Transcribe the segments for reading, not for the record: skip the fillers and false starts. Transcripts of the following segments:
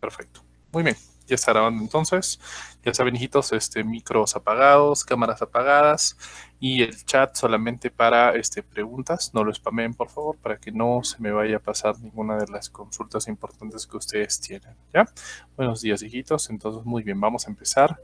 Perfecto. Muy bien. Ya está grabando entonces. Ya saben, hijitos, micros apagados, cámaras apagadas y el chat solamente para preguntas. No lo spameen, por favor, para que no se me vaya a pasar ninguna de las consultas importantes que ustedes tienen. ¿Ya? Buenos días, hijitos. Entonces, muy bien, vamos a empezar.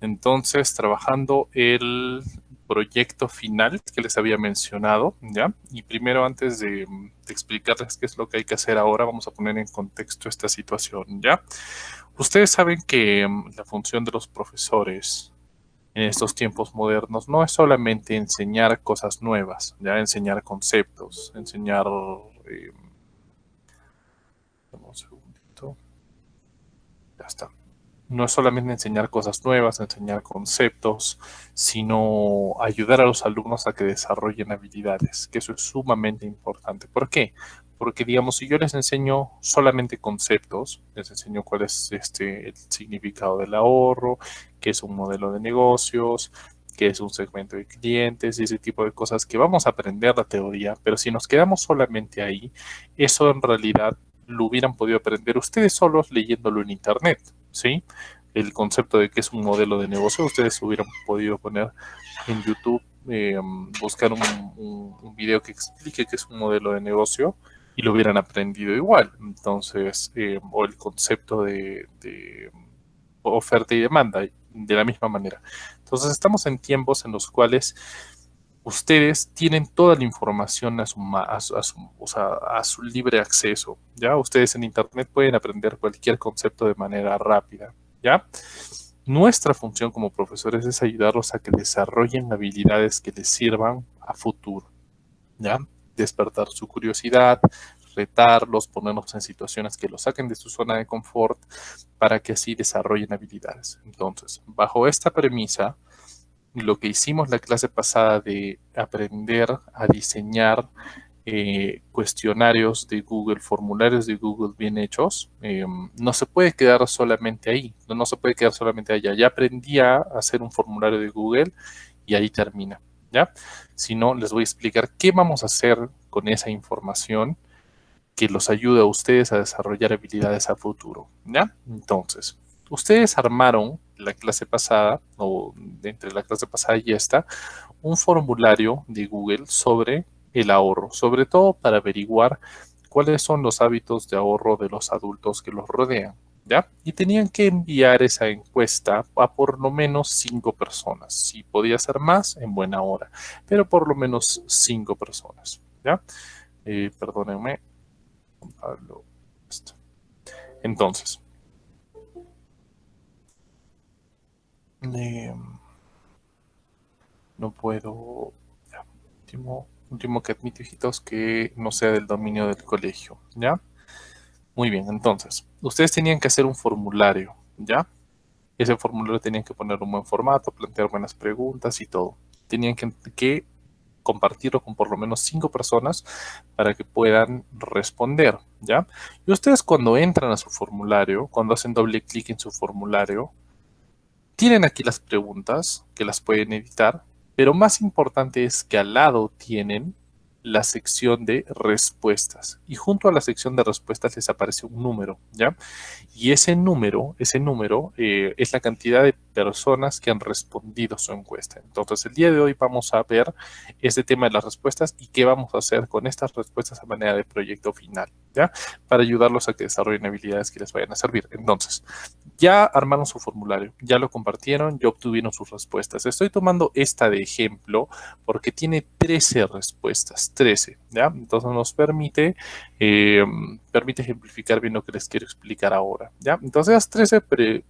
Entonces, trabajando el proyecto final que les había mencionado, ¿ya? Y primero, antes de explicarles qué es lo que hay que hacer ahora, vamos a poner en contexto esta situación, ¿ya? Ustedes saben que la función de los profesores en estos tiempos modernos no es solamente enseñar cosas nuevas, ya enseñar conceptos, enseñar... un segundito. Ya está. No es solamente enseñar cosas nuevas, enseñar conceptos, sino ayudar a los alumnos a que desarrollen habilidades, que eso es sumamente importante. ¿Por qué? Porque, digamos, si yo les enseño solamente conceptos, les enseño cuál es el significado del ahorro, qué es un modelo de negocios, qué es un segmento de clientes y ese tipo de cosas que vamos a aprender la teoría, pero si nos quedamos solamente ahí, eso en realidad lo hubieran podido aprender ustedes solos leyéndolo en internet, ¿sí? El concepto de qué es un modelo de negocio, ustedes hubieran podido poner en YouTube, buscar un video que explique qué es un modelo de negocio y lo hubieran aprendido igual. Entonces, o el concepto de oferta y demanda, de la misma manera. Entonces, estamos en tiempos en los cuales ustedes tienen toda la información a su libre acceso, ¿ya? Ustedes en internet pueden aprender cualquier concepto de manera rápida, ¿ya? Nuestra función como profesores es ayudarlos a que desarrollen habilidades que les sirvan a futuro, ¿ya? Despertar su curiosidad, retarlos, ponernos en situaciones que los saquen de su zona de confort para que así desarrollen habilidades. Entonces, bajo esta premisa, lo que hicimos la clase pasada de aprender a diseñar cuestionarios de Google, formularios de Google bien hechos, no se puede quedar solamente ahí, no se puede quedar solamente allá. Ya aprendí a hacer un formulario de Google y ahí termina, ¿ya? Si no, les voy a explicar qué vamos a hacer con esa información que los ayude a ustedes a desarrollar habilidades a futuro, ¿ya? Entonces, ustedes armaron la clase pasada, o entre la clase pasada y esta, un formulario de Google sobre el ahorro, sobre todo para averiguar cuáles son los hábitos de ahorro de los adultos que los rodean, ¿ya? Y tenían que enviar esa encuesta a por lo menos 5 personas. Si podía ser más, en buena hora, pero por lo menos 5 personas, ¿ya? Perdónenme. Entonces, no puedo, ya, último que admito, hijitos, que no sea del dominio del colegio, ¿ya? Muy bien, entonces, ustedes tenían que hacer un formulario, ¿ya? Ese formulario tenían que poner un buen formato, plantear buenas preguntas y todo. Tenían que compartirlo con por lo menos 5 personas para que puedan responder, ¿ya? Y ustedes cuando entran a su formulario, cuando hacen doble clic en su formulario, tienen aquí las preguntas que las pueden editar, pero más importante es que al lado tienen la sección de respuestas y junto a la sección de respuestas les aparece un número, ¿ya? Y ese número es la cantidad de personas que han respondido a su encuesta. Entonces, el día de hoy vamos a ver este tema de las respuestas y qué vamos a hacer con estas respuestas a manera de proyecto final, ¿ya? Para ayudarlos a que desarrollen habilidades que les vayan a servir. Entonces, ya armaron su formulario, ya lo compartieron, ya obtuvieron sus respuestas. Estoy tomando esta de ejemplo porque tiene 13 respuestas, 13, ¿ya? Entonces nos permite ejemplificar bien lo que les quiero explicar ahora, ¿ya? Entonces las 13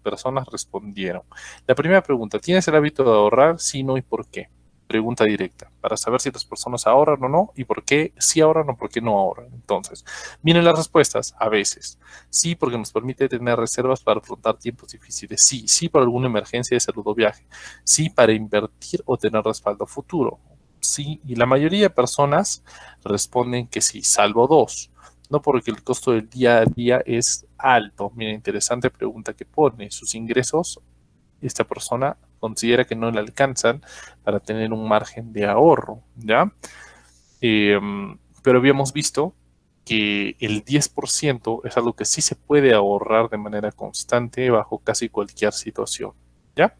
personas respondieron. La primera pregunta, ¿tienes el hábito de ahorrar? Sí, no y por qué. Pregunta directa, para saber si las personas ahorran o no y por qué sí ahorran o por qué no ahorran. Entonces, miren las respuestas, a veces. Sí, porque nos permite tener reservas para afrontar tiempos difíciles. Sí, sí, por alguna emergencia de salud o viaje. Sí, para invertir o tener respaldo futuro. Sí, y la mayoría de personas responden que sí, salvo dos. No porque el costo del día a día es alto. Mira, interesante pregunta que pone. Sus ingresos, esta persona considera que no le alcanzan para tener un margen de ahorro, ¿ya? Pero habíamos visto que el 10% es algo que sí se puede ahorrar de manera constante bajo casi cualquier situación, ¿ya?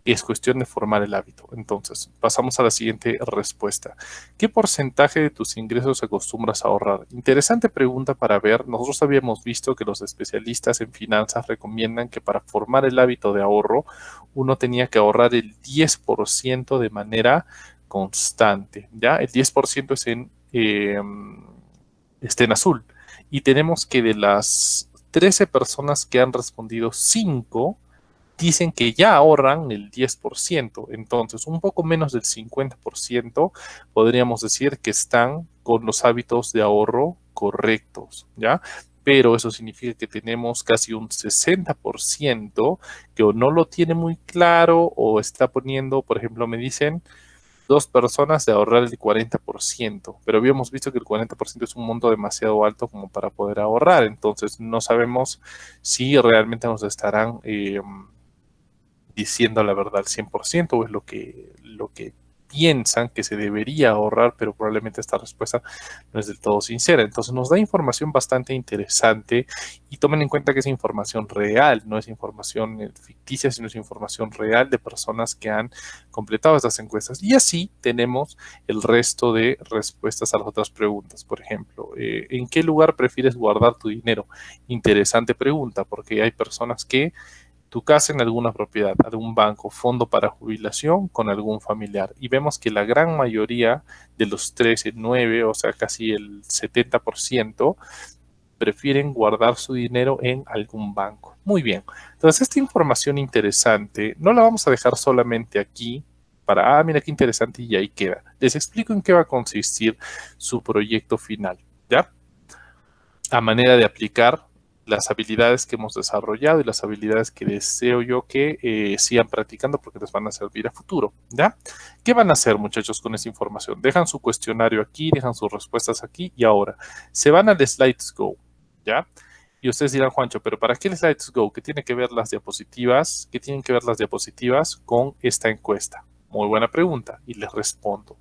Es cuestión de formar el hábito. Entonces, pasamos a la siguiente respuesta. ¿Qué porcentaje de tus ingresos acostumbras a ahorrar? Interesante pregunta para ver. Nosotros habíamos visto que los especialistas en finanzas recomiendan que para formar el hábito de ahorro, uno tenía que ahorrar el 10% de manera constante, ¿ya? El 10% es está en azul. Y tenemos que de las 13 personas que han respondido, 5 dicen que ya ahorran el 10%. Entonces, un poco menos del 50% podríamos decir que están con los hábitos de ahorro correctos, ¿ya? Pero eso significa que tenemos casi un 60% que o no lo tiene muy claro o está poniendo, por ejemplo, me dicen 2 personas de ahorrar el 40%, pero habíamos visto que el 40% es un monto demasiado alto como para poder ahorrar, entonces no sabemos si realmente nos estarán diciendo la verdad al 100% o es lo que piensan que se debería ahorrar, pero probablemente esta respuesta no es del todo sincera. Entonces nos da información bastante interesante y tomen en cuenta que es información real, no es información ficticia, sino es información real de personas que han completado estas encuestas. Y así tenemos el resto de respuestas a las otras preguntas. Por ejemplo, ¿en qué lugar prefieres guardar tu dinero? Interesante pregunta, porque hay personas que tu casa en alguna propiedad, algún banco, fondo para jubilación con algún familiar. Y vemos que la gran mayoría de los 13, 9, o sea, casi el 70%, prefieren guardar su dinero en algún banco. Muy bien. Entonces, esta información interesante no la vamos a dejar solamente aquí para, mira qué interesante y ahí queda. Les explico en qué va a consistir su proyecto final, ¿ya? A manera de aplicar las habilidades que hemos desarrollado y las habilidades que deseo yo que sigan practicando porque les van a servir a futuro, ¿ya? ¿Qué van a hacer, muchachos, con esa información? Dejan su cuestionario aquí, dejan sus respuestas aquí y ahora se van al Slides Go, ¿ya? Y ustedes dirán, Juancho, ¿pero para qué el Slides Go? ¿Qué tiene que ver las diapositivas? ¿Qué tienen que ver las diapositivas con esta encuesta? Muy buena pregunta y les respondo.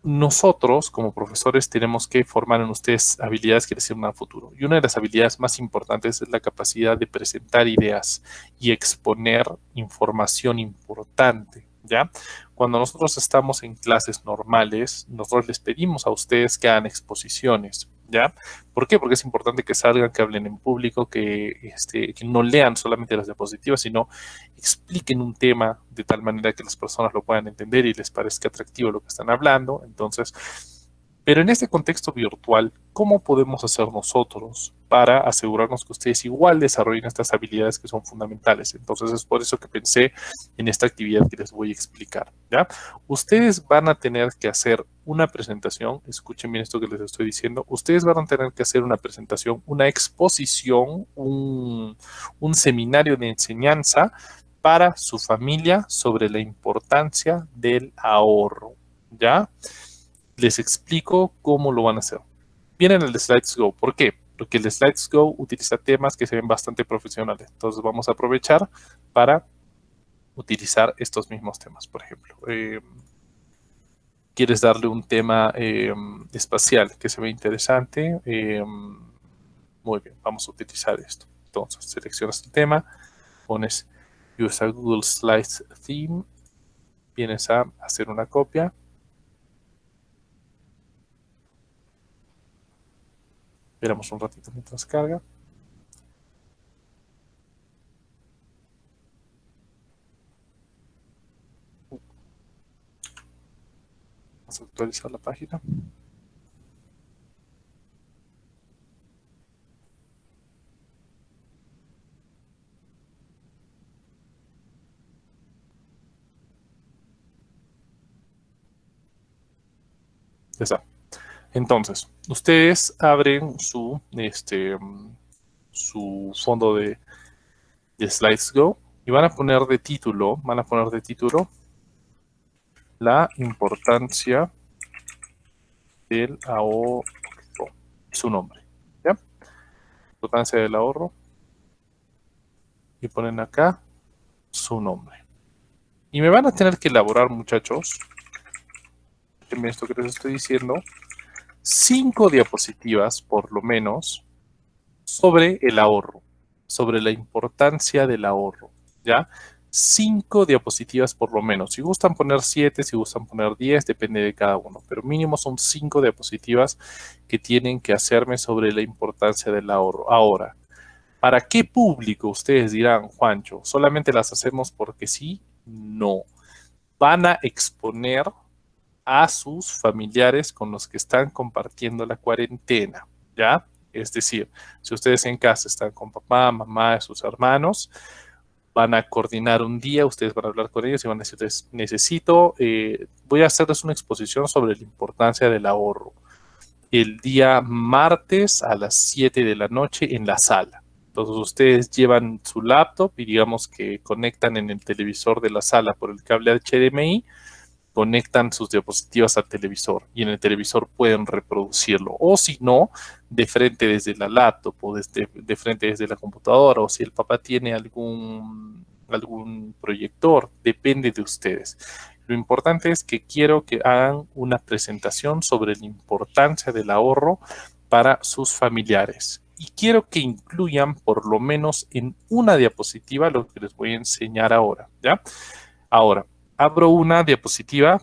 Nosotros, como profesores, tenemos que formar en ustedes habilidades que les sirvan al futuro. Y una de las habilidades más importantes es la capacidad de presentar ideas y exponer información importante, ¿ya? Cuando nosotros estamos en clases normales, nosotros les pedimos a ustedes que hagan exposiciones, ¿ya? ¿Por qué? Porque es importante que salgan, que hablen en público, que no lean solamente las diapositivas, sino expliquen un tema de tal manera que las personas lo puedan entender y les parezca atractivo lo que están hablando. Entonces, pero en este contexto virtual, ¿cómo podemos hacer nosotros para asegurarnos que ustedes igual desarrollen estas habilidades que son fundamentales? Entonces, es por eso que pensé en esta actividad que les voy a explicar, ¿ya? Ustedes van a tener que hacer una presentación, escuchen bien esto que les estoy diciendo, ustedes van a tener que hacer una presentación, una exposición, un seminario de enseñanza para su familia sobre la importancia del ahorro, ¿ya? Les explico cómo lo van a hacer. Vienen el Slides Go. ¿Por qué? Porque el Slides Go utiliza temas que se ven bastante profesionales. Entonces vamos a aprovechar para utilizar estos mismos temas. Por ejemplo, quieres darle un tema espacial que se ve interesante. Muy bien, vamos a utilizar esto. Entonces seleccionas el tema, pones Use a Google Slides Theme, vienes a hacer una copia. Esperamos un ratito mientras carga. Vamos a actualizar la página. Ya está. Entonces, ustedes abren su fondo de Slides Go y van a poner de título, la importancia del ahorro, su nombre, ¿ya? Importancia del ahorro y ponen acá su nombre. Y me van a tener que elaborar, muchachos, esto que les estoy diciendo, 5 diapositivas, por lo menos, sobre el ahorro, sobre la importancia del ahorro, ¿ya? 5 diapositivas por lo menos. Si gustan poner 7, si gustan poner 10, depende de cada uno, pero mínimo son 5 diapositivas que tienen que hacerme sobre la importancia del ahorro. Ahora, ¿para qué público? Ustedes dirán, Juancho, ¿solamente las hacemos porque sí? No. Van a exponer a sus familiares con los que están compartiendo la cuarentena, ¿ya? Es decir, si ustedes en casa están con papá, mamá, sus hermanos, van a coordinar un día, ustedes van a hablar con ellos y van a decirles, voy a hacerles una exposición sobre la importancia del ahorro el día martes a las 7 de la noche en la sala. Entonces ustedes llevan su laptop y digamos que conectan en el televisor de la sala por el cable HDMI, conectan sus diapositivas al televisor y en el televisor pueden reproducirlo. O si no, de frente desde la laptop o de frente desde la computadora, o si el papá tiene algún proyector, depende de ustedes. Lo importante es que quiero que hagan una presentación sobre la importancia del ahorro para sus familiares. Y quiero que incluyan por lo menos en una diapositiva lo que les voy a enseñar ahora, ¿ya? Ahora, abro una diapositiva.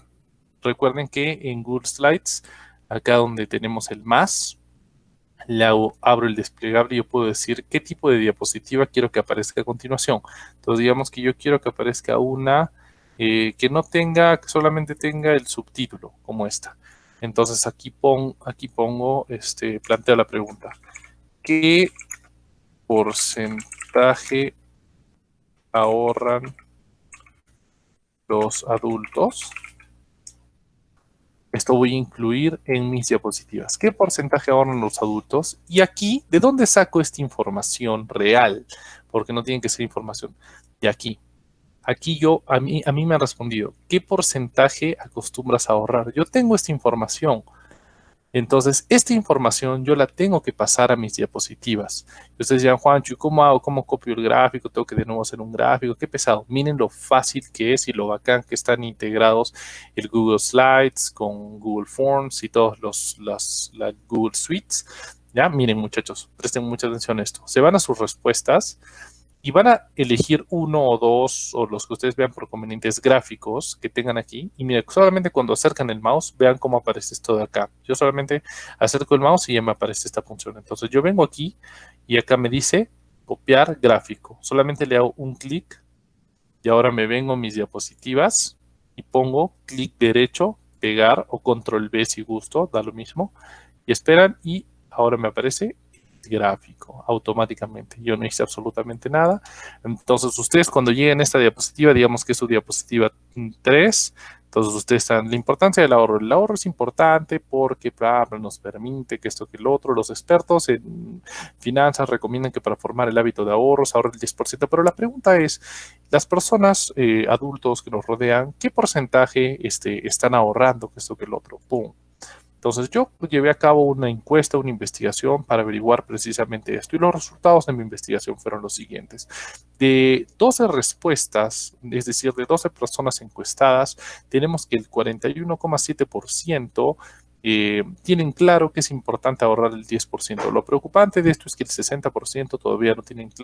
Recuerden que en Google Slides, acá donde tenemos el más, abro el desplegable y yo puedo decir qué tipo de diapositiva quiero que aparezca a continuación. Entonces, digamos que yo quiero que aparezca una que no tenga, que solamente tenga el subtítulo, como esta. Entonces, aquí pongo, planteo la pregunta. ¿Qué porcentaje ahorran los adultos? Esto voy a incluir en mis diapositivas. ¿Qué porcentaje ahorran los adultos? Y aquí, ¿de dónde saco esta información real? Porque no tiene que ser información de aquí. Aquí a mí me han respondido, ¿qué porcentaje acostumbras a ahorrar? Yo tengo esta información. Entonces, esta información yo la tengo que pasar a mis diapositivas. Y ustedes dirán, Juancho, ¿cómo hago? ¿Cómo copio el gráfico? ¿Tengo que de nuevo hacer un gráfico? Qué pesado. Miren lo fácil que es y lo bacán que están integrados el Google Slides con Google Forms y todos las Google Suites. Ya, miren muchachos, presten mucha atención a esto. Se van a sus respuestas y van a elegir uno o dos o los que ustedes vean por convenientes gráficos que tengan aquí. Y miren, solamente cuando acercan el mouse, vean cómo aparece esto de acá. Yo solamente acerco el mouse y ya me aparece esta función. Entonces yo vengo aquí y acá me dice copiar gráfico. Solamente le hago un clic y ahora me vengo a mis diapositivas y pongo clic derecho, pegar o control V si gusto, da lo mismo. Y esperan y ahora me aparece gráfico automáticamente. Yo no hice absolutamente nada. Entonces ustedes cuando lleguen a esta diapositiva, digamos que es su diapositiva 3, entonces ustedes están, la importancia del ahorro. El ahorro es importante porque nos permite que esto que el otro, los expertos en finanzas recomiendan que para formar el hábito de ahorros ahorre el 10%, pero la pregunta es, las personas adultos que nos rodean, ¿qué porcentaje están ahorrando que esto que el otro? ¡Pum! Entonces yo llevé a cabo una encuesta, una investigación para averiguar precisamente esto y los resultados de mi investigación fueron los siguientes. De 12 respuestas, es decir, de 12 personas encuestadas, tenemos que el 41,7% tienen claro que es importante ahorrar el 10%. Lo preocupante de esto es que el 60% todavía no tienen